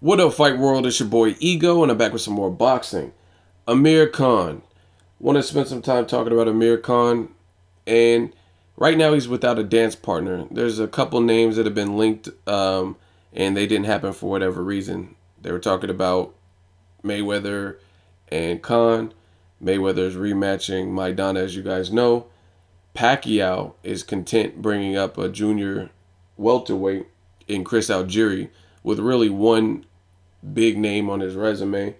What up, Fight World? It's your boy Ego, and I'm back with some more boxing. Amir Khan. Want to spend some time talking about Amir Khan, and right now he's without a dance partner. There's a couple names that have been linked, and they didn't happen for whatever reason. They were talking about Mayweather and Khan. Mayweather's rematching Maidana, as you guys know. Pacquiao is content bringing up a junior welterweight in Chris Algieri with really one big name on his resume.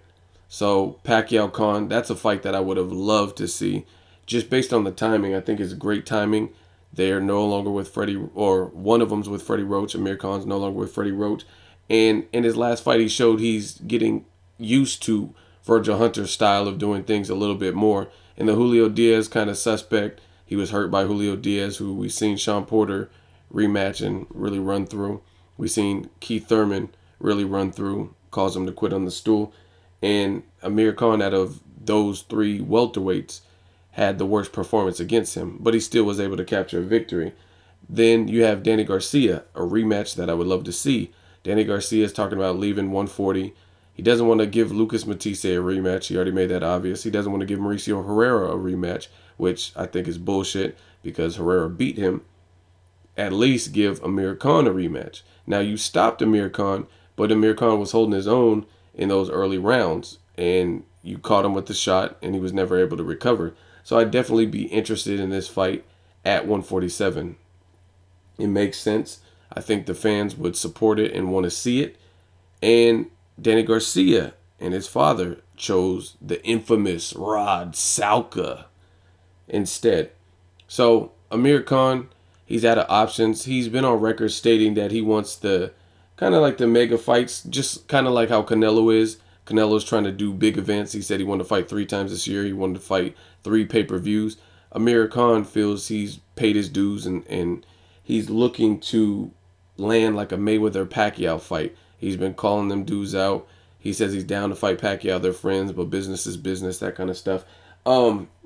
So Pacquiao Khan, that's a fight that I would have loved to see. Just based on the timing, I think it's great timing. They're no longer with Freddie, or one of them's with Freddie Roach. Amir Khan's no longer with Freddie Roach. And in his last fight, he showed he's getting used to Virgil Hunter's style of doing things a little bit more. And the Julio Diaz kind of suspect. He was hurt by Julio Diaz, who we seen Sean Porter rematch and really run through. We seen Keith Thurman really run through, cause him to quit on the stool. And Amir Khan, out of those three welterweights, had the worst performance against him, but he still was able to capture a victory. Then you have Danny Garcia, a rematch that I would love to see. Danny Garcia is talking about leaving 140. He doesn't want to give Lucas Matisse a rematch. He already made that obvious. He doesn't want to give Mauricio Herrera a rematch, which I think is bullshit because Herrera beat him. At least give Amir Khan a rematch. Now you stopped Amir Khan, but Amir Khan was holding his own in those early rounds, and you caught him with the shot, and he was never able to recover. So I'd definitely be interested in this fight at 147. It makes sense. I think the fans would support it and want to see it. And Danny Garcia and his father chose the infamous Rod Salka instead. So Amir Khan, he's out of options. He's been on record stating that he wants the kind of like the mega fights, just kind of like how Canelo is. Canelo's trying to do big events. He said he wanted to fight 3 times this year. He wanted to fight 3 pay-per-views. Amir Khan feels he's paid his dues and he's looking to land like a Mayweather-Pacquiao fight. He's been calling them dudes out. He says he's down to fight Pacquiao. They're friends, but business is business, that kind of stuff.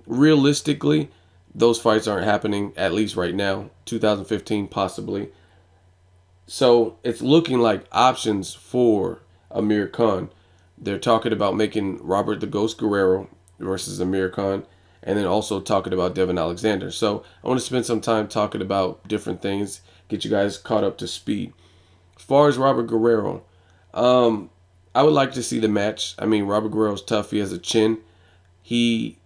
Realistically, those fights aren't happening, at least right now. 2015, possibly. So it's looking like options for Amir Khan. They're talking about making Robert the Ghost Guerrero versus Amir Khan, and then also talking about Devin Alexander. So I want to spend some time talking about different things, get you guys caught up to speed. As far as Robert Guerrero, I would like to see the match. I mean, Robert Guerrero's tough. He has a chin. He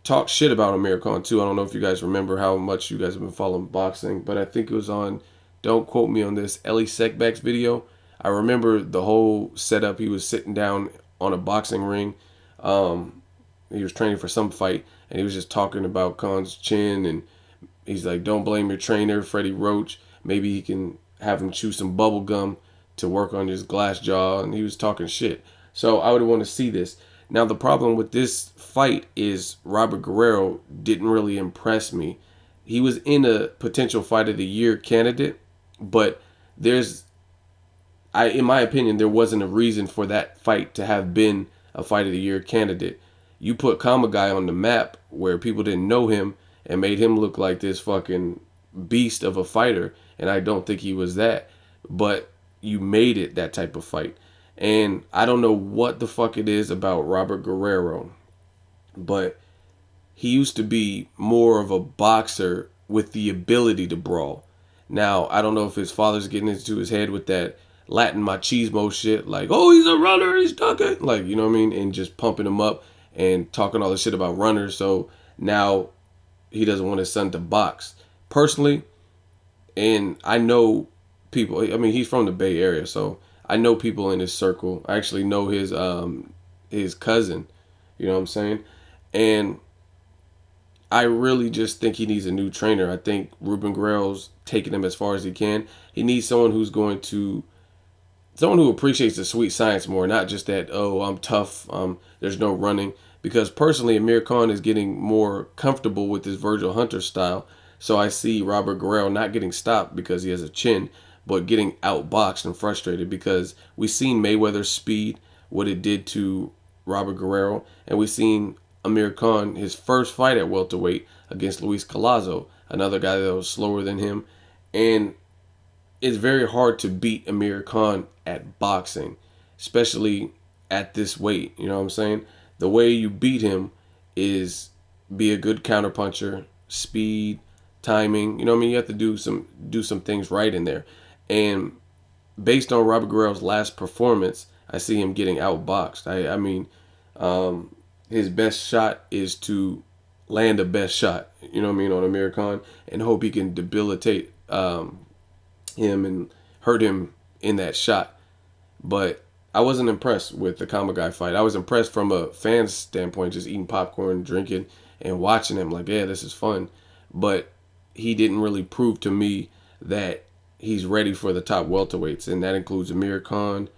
talked shit about Amir Khan too. I don't know if you guys remember how much you guys have been following boxing, but I think it was on, don't quote me on this, Ellie Seckback's video. I remember the whole setup. He was sitting down on a boxing ring. He was training for some fight, and he was just talking about Khan's chin, and he's like, don't blame your trainer, Freddie Roach. Maybe he can have him chew some bubble gum to work on his glass jaw, and he was talking shit. So I would want to see this. Now, the problem with this fight is Robert Guerrero didn't really impress me. He was in a potential fight of the year candidate, but in my opinion, there wasn't a reason for that fight to have been a fight of the year candidate. You put Kamagai on the map where people didn't know him and made him look like this fucking beast of a fighter, and I don't think he was that. But you made it that type of fight. And I don't know what the fuck it is about Robert Guerrero, but he used to be more of a boxer with the ability to brawl. Now, I don't know if his father's getting into his head with that Latin machismo shit, like, oh, he's a runner, he's talking, like, you know what I mean, and just pumping him up and talking all this shit about runners. So now he doesn't want his son to box. Personally, and I know people, I mean, he's from the Bay Area, so I know people in his circle. I actually know his cousin, you know what I'm saying? And I really just think he needs a new trainer. I think Ruben Guerrero's taking him as far as he can. He needs someone someone who appreciates the sweet science more, not just that, oh, I'm tough, there's no running. Because personally, Amir Khan is getting more comfortable with his Virgil Hunter style. So I see Robert Guerrero not getting stopped because he has a chin, but getting outboxed and frustrated because we've seen Mayweather's speed, what it did to Robert Guerrero, and we've seen Amir Khan, his first fight at welterweight against Luis Collazo, another guy that was slower than him. And it's very hard to beat Amir Khan at boxing. especially at this weight. You know what I'm saying? The way you beat him is be a good counterpuncher, speed, timing. You know what I mean? You have to do some things right in there. And based on Robert Guerrero's last performance, I see him getting outboxed. I mean, his best shot is to land a best shot. You know what I mean, on Amir Khan, and hope he can debilitate him and hurt him in that shot. But I wasn't impressed with the Kamagai fight. I was impressed from a fan's standpoint, just eating popcorn, drinking, and watching him. Like, yeah, this is fun. But he didn't really prove to me that he's ready for the top welterweights, and that includes Amir Khan.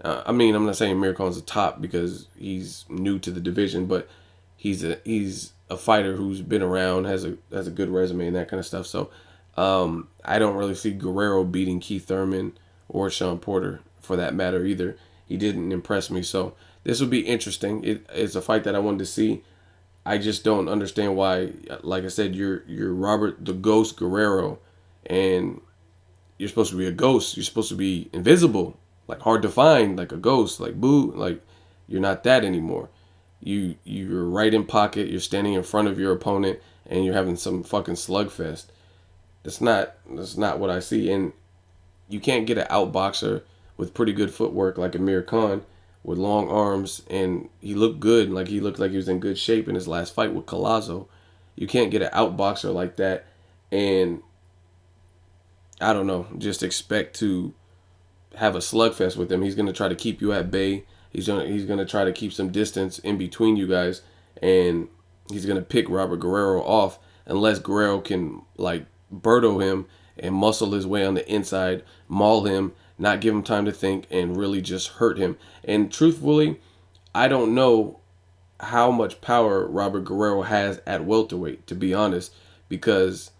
I mean, I'm not saying Amir Khan's a top because he's new to the division, but he's a fighter who's been around, has a good resume and that kind of stuff. So I don't really see Guerrero beating Keith Thurman or Sean Porter for that matter either. He didn't impress me, so this will be interesting. It's a fight that I wanted to see. I just don't understand why. Like I said, you're Robert the Ghost Guerrero, and you're supposed to be a ghost. You're supposed to be invisible, like hard to find, like a ghost, like boo, like you're not that anymore. You're right in pocket. You're standing in front of your opponent, and you're having some fucking slugfest. That's not what I see. And you can't get an outboxer with pretty good footwork like Amir Khan with long arms, and he looked good. Like he looked like he was in good shape in his last fight with Collazo. You can't get an outboxer like that, and I don't know, just expect to have a slugfest with him. He's gonna try to keep you at bay. He's gonna try to keep some distance in between you guys, and he's gonna pick Robert Guerrero off unless Guerrero can like Berto him and muscle his way on the inside, maul him, not give him time to think, and really just hurt him. And truthfully, I don't know how much power Robert Guerrero has at welterweight, to be honest, because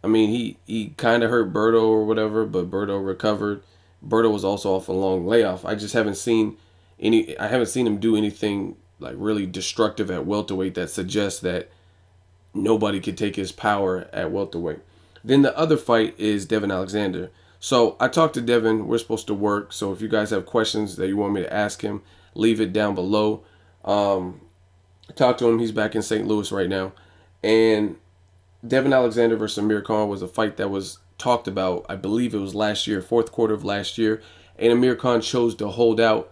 I mean he kind of hurt Berto or whatever, but Berto recovered. Berto was also off a long layoff. I haven't seen him do anything like really destructive at welterweight that suggests that nobody could take his power at welterweight. Then the other fight is Devin Alexander. So I talked to Devin. We're supposed to work. So if you guys have questions that you want me to ask him, leave it down below. I talked to him. He's back in St. Louis right now. And Devin Alexander versus Amir Khan was a fight that was talked about. I believe it was last year, fourth quarter of last year. And Amir Khan chose to hold out,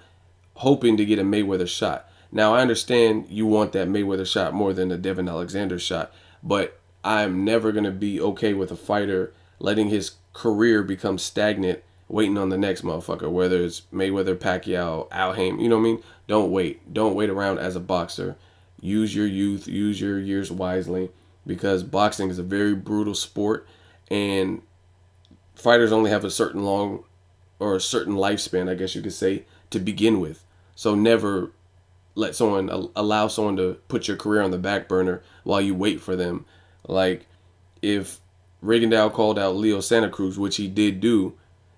hoping to get a Mayweather shot. Now, I understand you want that Mayweather shot more than the Devin Alexander shot, but I'm never going to be okay with a fighter letting his career become stagnant, waiting on the next motherfucker, whether it's Mayweather, Pacquiao, Al Haim, you know what I mean? Don't wait. Don't wait around as a boxer. Use your youth, use your years wisely, because boxing is a very brutal sport, and fighters only have a certain lifespan, I guess you could say, to begin with. So never allow someone to put your career on the back burner while you wait for them. Like if Rigondeaux called out Leo Santa Cruz, which he did do,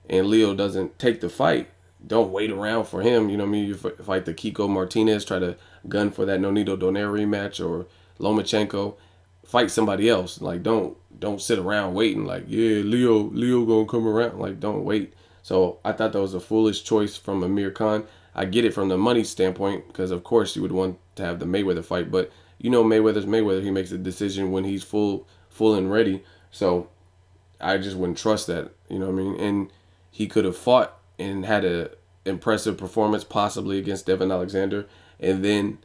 and Leo doesn't take the fight, don't wait around for him. You know what I mean? You fight the Kiko Martinez, try to gun for that Nonito Donaire rematch, or Lomachenko, fight somebody else. Like don't sit around waiting. Like, yeah, Leo gonna come around. Like, don't wait. So I thought that was a foolish choice from Amir Khan. I get it from the money standpoint, because of course you would want to have the Mayweather fight, but you know Mayweather's Mayweather. He makes a decision when he's full and ready. So I just wouldn't trust that. You know what I mean? And he could have fought and had a impressive performance possibly against Devin Alexander, and then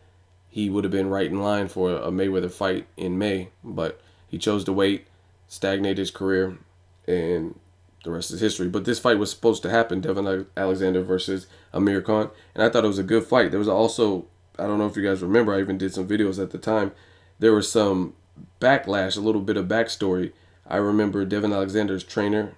he would have been right in line for a Mayweather fight in May. But he chose to wait, stagnate his career, and the rest is history. But this fight was supposed to happen, Devin Alexander versus Amir Khan, and I thought it was a good fight. There was also, I don't know if you guys remember, I even did some videos at the time. There was some backlash, a little bit of backstory. I remember Devin Alexander's trainer,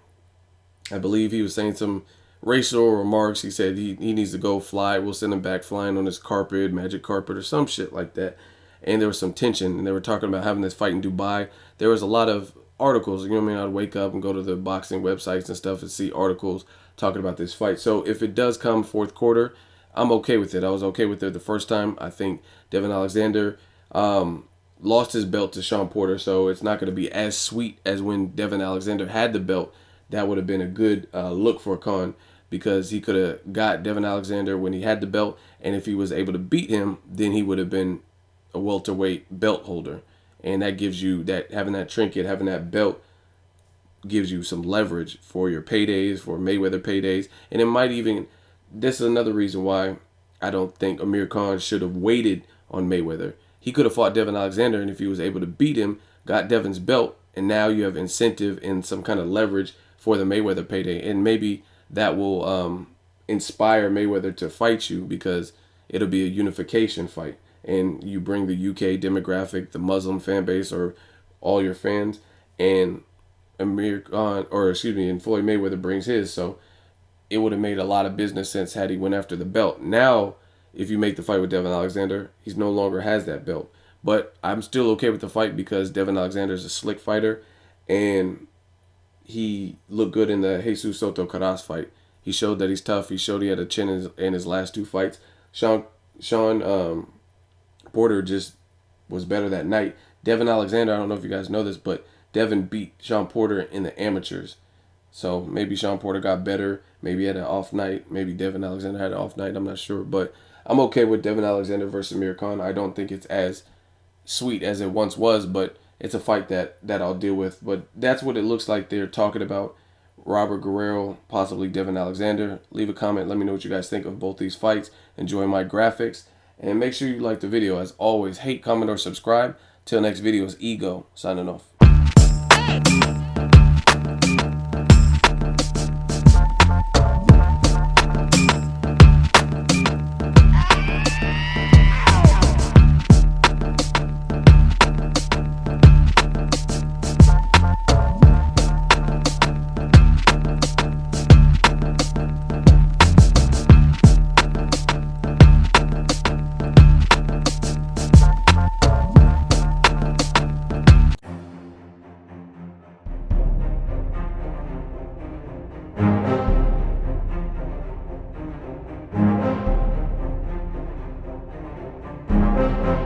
I believe he was saying some racial remarks. He said he needs to go fly. We'll send him back flying on his carpet, magic carpet, or some shit like that. And there was some tension, and they were talking about having this fight in Dubai. There was a lot of articles, you know what I mean? I'd wake up and go to the boxing websites and stuff and see articles talking about this fight. So if it does come fourth quarter, I'm okay with it. I was okay with it the first time. I think Devin Alexander lost his belt to Sean Porter, so it's not going to be as sweet as when Devin Alexander had the belt. That would have been a good look for Khan. because he could have got Devin Alexander when he had the belt, and if he was able to beat him, then he would have been a welterweight belt holder, and that gives you that, having that trinket, having that belt gives you some leverage for your paydays, for Mayweather paydays, and it might even, this is another reason why I don't think Amir Khan should have waited on Mayweather. He could have fought Devin Alexander, and if he was able to beat him, got Devin's belt, and now you have incentive and some kind of leverage for the Mayweather payday, and maybe that will inspire Mayweather to fight you, because it'll be a unification fight, and you bring the UK demographic, the Muslim fan base, or all your fans, and Amir Khan, or excuse me, and Floyd Mayweather brings his. So it would have made a lot of business sense had he went after the belt. Now, if you make the fight with Devin Alexander, he's no longer has that belt. But I'm still okay with the fight because Devin Alexander is a slick fighter, and he looked good in the Jesus Soto Caras fight. He showed that he's tough. He showed he had a chin in his last two fights. Sean Porter just was better that night. Devin Alexander, I don't know if you guys know this, but Devin beat Sean Porter in the amateurs. So maybe Sean Porter got better. Maybe he had an off night. Maybe Devin Alexander had an off night. I'm not sure. But I'm okay with Devin Alexander versus Amir Khan. I don't think it's as sweet as it once was, but it's a fight that I'll deal with. But that's what it looks like they're talking about. Robert Guerrero, possibly Devin Alexander. Leave a comment. Let me know what you guys think of both these fights. Enjoy my graphics. And make sure you like the video. As always, hate, comment, or subscribe. Till next video is Ego, signing off.